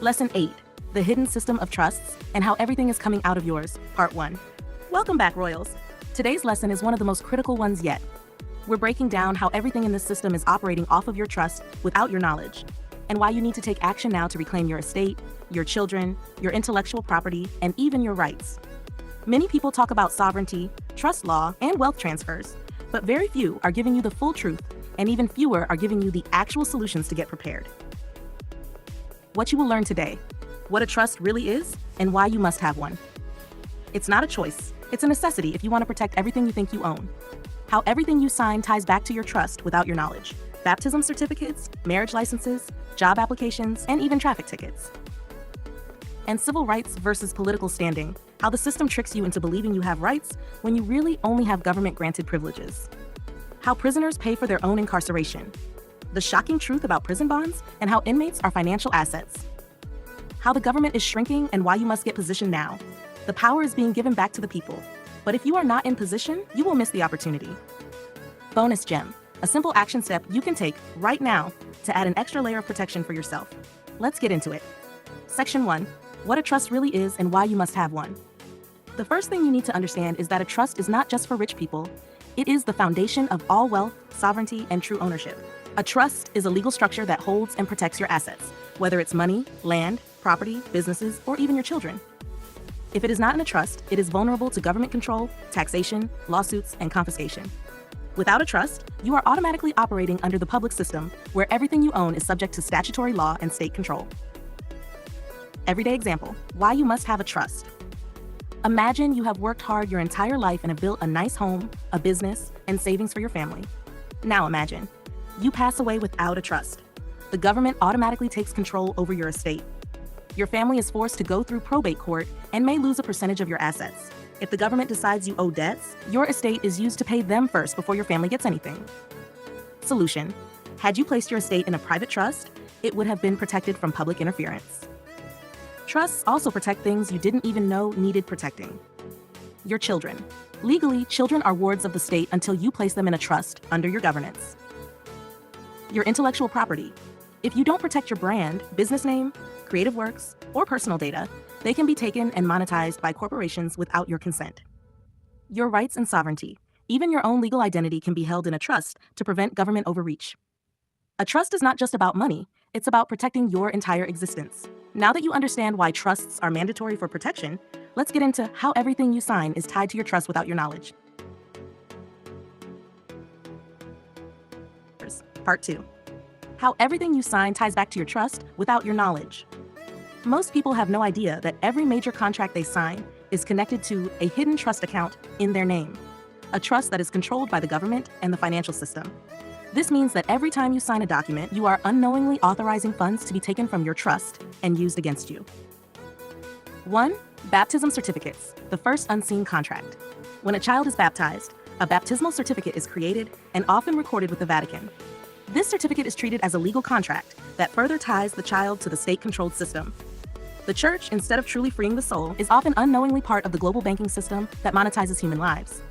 Lesson 8, The Hidden System of Trusts and How Everything is Coming Out of Yours, Part 1. Welcome back, Royals. Today's lesson is one of the most critical ones yet. We're breaking down how everything in this system is operating off of your trust without your knowledge, and why you need to take action now to reclaim your estate, your children, your intellectual property, and even your rights. Many people talk about sovereignty, trust law, and wealth transfers, but very few are giving you the full truth, and even fewer are giving you the actual solutions to get prepared. What you will learn today: what a trust really is, and why you must have one. It's not a choice, it's a necessity if you want to protect everything you think you own. How everything you sign ties back to your trust without your knowledge. Baptism certificates, marriage licenses, job applications, and even traffic tickets. And civil rights versus political standing. How the system tricks you into believing you have rights when you really only have government-granted privileges. How prisoners pay for their own incarceration. The shocking truth about prison bonds and how inmates are financial assets. How the government is shrinking and why you must get positioned now. The power is being given back to the people, but if you are not in position, you will miss the opportunity. Bonus gem, a simple action step you can take right now to add an extra layer of protection for yourself. Let's get into it. Section 1, what a trust really is and why you must have one. The first thing you need to understand is that a trust is not just for rich people. It is the foundation of all wealth, sovereignty, and true ownership. A trust is a legal structure that holds and protects your assets, whether it's money, land, property, businesses, or even your children. If it is not in a trust, it is vulnerable to government control, taxation, lawsuits, and confiscation. Without a trust, you are automatically operating under the public system, where everything you own is subject to statutory law and state control. Everyday example: why you must have a trust. Imagine you have worked hard your entire life and have built a nice home, a business, and savings for your family. Now imagine, you pass away without a trust. The government automatically takes control over your estate. Your family is forced to go through probate court and may lose a percentage of your assets. If the government decides you owe debts, your estate is used to pay them first before your family gets anything. Solution: had you placed your estate in a private trust, it would have been protected from public interference. Trusts also protect things you didn't even know needed protecting. Your children. Legally, children are wards of the state until you place them in a trust under your governance. Your intellectual property. If you don't protect your brand, business name, creative works, or personal data, they can be taken and monetized by corporations without your consent. Your rights and sovereignty. Even your own legal identity can be held in a trust to prevent government overreach. A trust is not just about money, it's about protecting your entire existence. Now that you understand why trusts are mandatory for protection, let's get into how everything you sign is tied to your trust without your knowledge. Part 2. How everything you sign ties back to your trust without your knowledge. Most people have no idea that every major contract they sign is connected to a hidden trust account in their name, a trust that is controlled by the government and the financial system. This means that every time you sign a document, you are unknowingly authorizing funds to be taken from your trust and used against you. 1. Baptism certificates, the first unseen contract. When a child is baptized, a baptismal certificate is created and often recorded with the Vatican. This certificate is treated as a legal contract that further ties the child to the state-controlled system. The church, instead of truly freeing the soul, is often unknowingly part of the global banking system that monetizes human lives.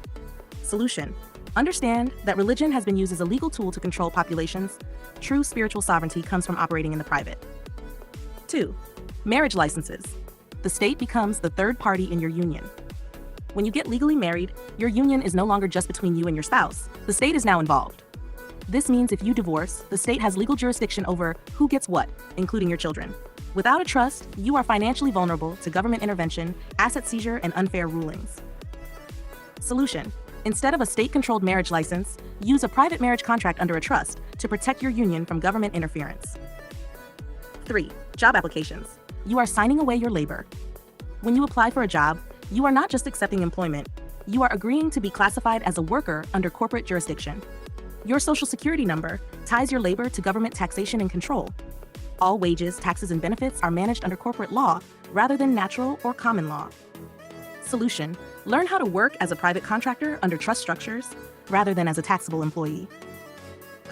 Solution: understand that religion has been used as a legal tool to control populations. True spiritual sovereignty comes from operating in the private. 2. Marriage licenses. The state becomes the third party in your union. When you get legally married, your union is no longer just between you and your spouse. The state is now involved. This means if you divorce, the state has legal jurisdiction over who gets what, including your children. Without a trust, you are financially vulnerable to government intervention, asset seizure, and unfair rulings. Solution: instead of a state-controlled marriage license, use a private marriage contract under a trust to protect your union from government interference. 3. Job applications. You are signing away your labor. When you apply for a job, you are not just accepting employment, you are agreeing to be classified as a worker under corporate jurisdiction. Your social security number ties your labor to government taxation and control. All wages, taxes, and benefits are managed under corporate law rather than natural or common law. Solution: learn how to work as a private contractor under trust structures rather than as a taxable employee.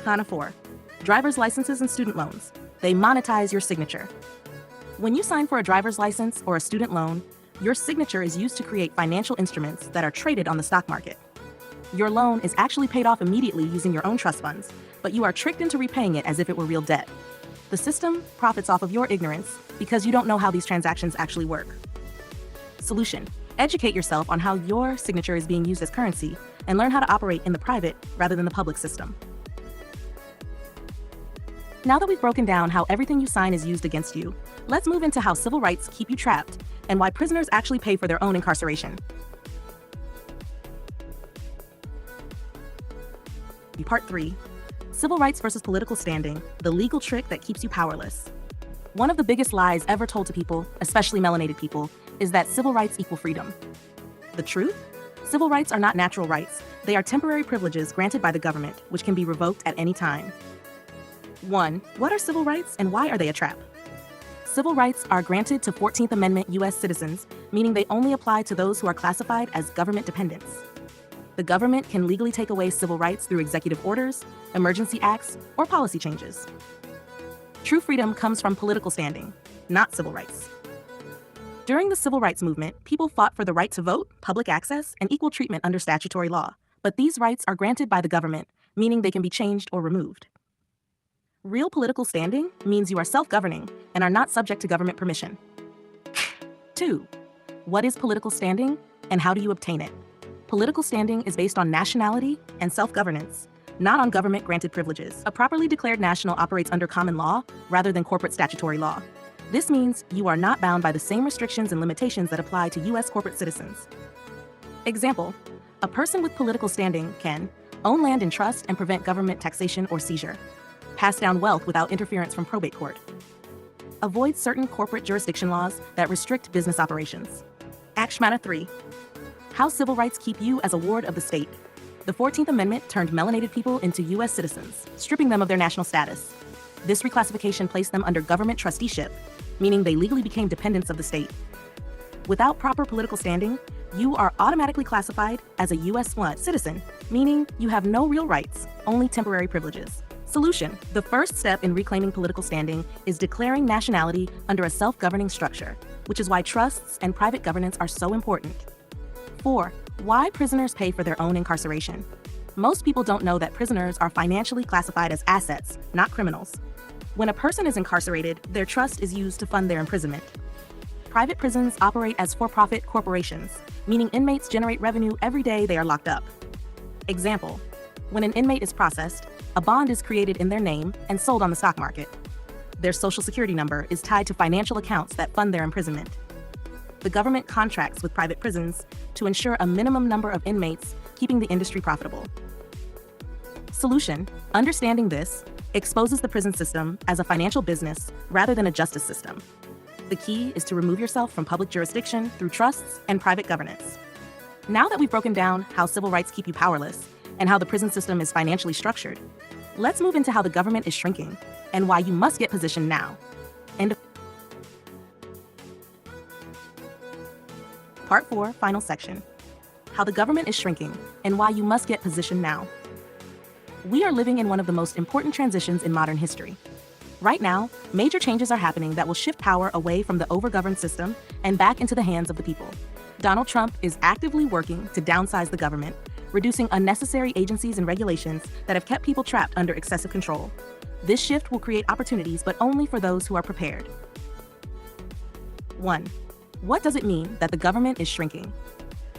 Con of 4. Driver's licenses and student loans. They monetize your signature. When you sign for a driver's license or a student loan, your signature is used to create financial instruments that are traded on the stock market. Your loan is actually paid off immediately using your own trust funds, but you are tricked into repaying it as if it were real debt. The system profits off of your ignorance because you don't know how these transactions actually work. Solution: educate yourself on how your signature is being used as currency and learn how to operate in the private rather than the public system. Now that we've broken down how everything you sign is used against you, let's move into how civil rights keep you trapped and why prisoners actually pay for their own incarceration. Part 3. Civil rights versus political standing, the legal trick that keeps you powerless. One of the biggest lies ever told to people, especially melanated people, is that civil rights equal freedom. The truth? Civil rights are not natural rights. They are temporary privileges granted by the government, which can be revoked at any time. 1. What are civil rights and why are they a trap? Civil rights are granted to 14th Amendment U.S. citizens, meaning they only apply to those who are classified as government dependents. The government can legally take away civil rights through executive orders, emergency acts, or policy changes. True freedom comes from political standing, not civil rights. During the civil rights movement, people fought for the right to vote, public access, and equal treatment under statutory law. But these rights are granted by the government, meaning they can be changed or removed. Real political standing means you are self-governing and are not subject to government permission. 2. What is political standing and how do you obtain it? Political standing is based on nationality and self-governance, not on government-granted privileges. A properly declared national operates under common law rather than corporate statutory law. This means you are not bound by the same restrictions and limitations that apply to U.S. corporate citizens. Example: a person with political standing can own land in trust and prevent government taxation or seizure, pass down wealth without interference from probate court, avoid certain corporate jurisdiction laws that restrict business operations. Action 3. How civil rights keep you as a ward of the state. The 14th Amendment turned melanated people into U.S. citizens, stripping them of their national status. This reclassification placed them under government trusteeship, meaning they legally became dependents of the state. Without proper political standing, you are automatically classified as a U.S. citizen, meaning you have no real rights, only temporary privileges. Solution: the first step in reclaiming political standing is declaring nationality under a self-governing structure, which is why trusts and private governance are so important. 4. Why prisoners pay for their own incarceration. Most people don't know that prisoners are financially classified as assets, not criminals. When a person is incarcerated, their trust is used to fund their imprisonment. Private prisons operate as for-profit corporations, meaning inmates generate revenue every day they are locked up. Example: when an inmate is processed, a bond is created in their name and sold on the stock market. Their social security number is tied to financial accounts that fund their imprisonment. The government contracts with private prisons to ensure a minimum number of inmates, keeping the industry profitable. Solution: understanding this exposes the prison system as a financial business rather than a justice system. The key is to remove yourself from public jurisdiction through trusts and private governance. Now that we've broken down how civil rights keep you powerless and how the prison system is financially structured, let's move into how the government is shrinking and why you must get positioned now. Part 4, final section. How the government is shrinking and why you must get positioned now. We are living in one of the most important transitions in modern history. Right now, major changes are happening that will shift power away from the overgoverned system and back into the hands of the people. Donald Trump is actively working to downsize the government, reducing unnecessary agencies and regulations that have kept people trapped under excessive control. This shift will create opportunities, but only for those who are prepared. 1. What does it mean that the government is shrinking?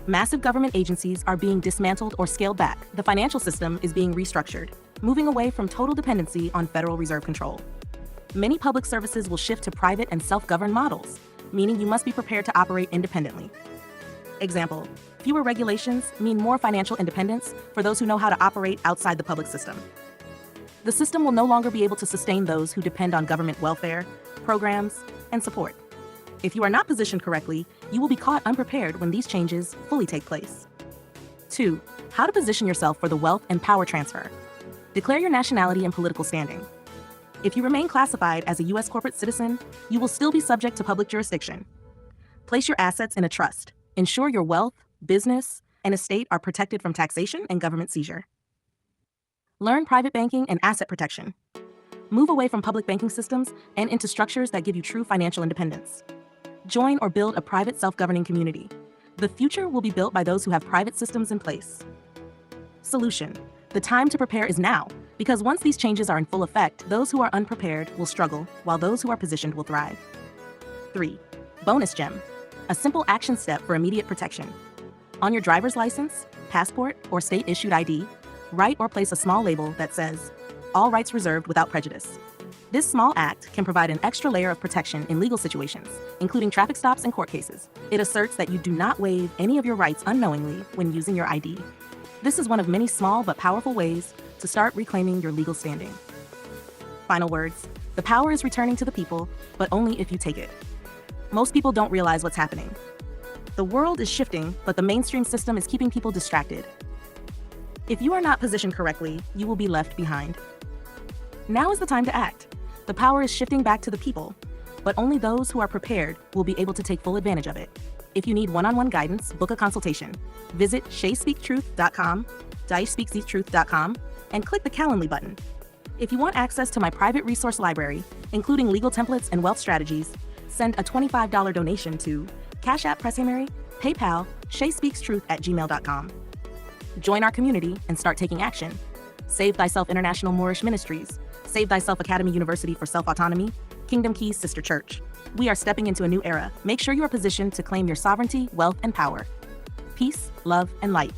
Massive government agencies are being dismantled or scaled back. The financial system is being restructured, moving away from total dependency on Federal Reserve control. Many public services will shift to private and self-governed models, meaning you must be prepared to operate independently. Example: fewer regulations mean more financial independence for those who know how to operate outside the public system. The system will no longer be able to sustain those who depend on government welfare, programs, and support. If you are not positioned correctly, you will be caught unprepared when these changes fully take place. 2. How to position yourself for the wealth and power transfer. Declare your nationality and political standing. If you remain classified as a U.S. corporate citizen, you will still be subject to public jurisdiction. Place your assets in a trust. Ensure your wealth, business, and estate are protected from taxation and government seizure. Learn private banking and asset protection. Move away from public banking systems and into structures that give you true financial independence. Join or build a private self-governing community. The future will be built by those who have private systems in place. Solution: the time to prepare is now. Because once these changes are in full effect, those who are unprepared will struggle, while those who are positioned will thrive. 3. Bonus gem. A simple action step for immediate protection. On your driver's license, passport, or state-issued ID, write or place a small label that says, "All rights reserved without prejudice." This small act can provide an extra layer of protection in legal situations, including traffic stops and court cases. It asserts that you do not waive any of your rights unknowingly when using your ID. This is one of many small but powerful ways to start reclaiming your legal standing. Final words. The power is returning to the people, but only if you take it. Most people don't realize what's happening. The world is shifting, but the mainstream system is keeping people distracted. If you are not positioned correctly, you will be left behind. Now is the time to act. The power is shifting back to the people, but only those who are prepared will be able to take full advantage of it. If you need one-on-one guidance, book a consultation. Visit ShaySpeakTruth.com, DaishSpeaksTheTruth.com, and click the Calendly button. If you want access to my private resource library, including legal templates and wealth strategies, send a $25 donation to CashApp mpresshaymarie, PayPal, ShaySpeaksTruth@gmail.com. Join our community and start taking action. Save Thyself International Moorish Ministries, Save Thyself Academy University for Self-Autonomy, Kingdom Keys Sister Church. We are stepping into a new era. Make sure you are positioned to claim your sovereignty, wealth, and power. Peace, love, and light.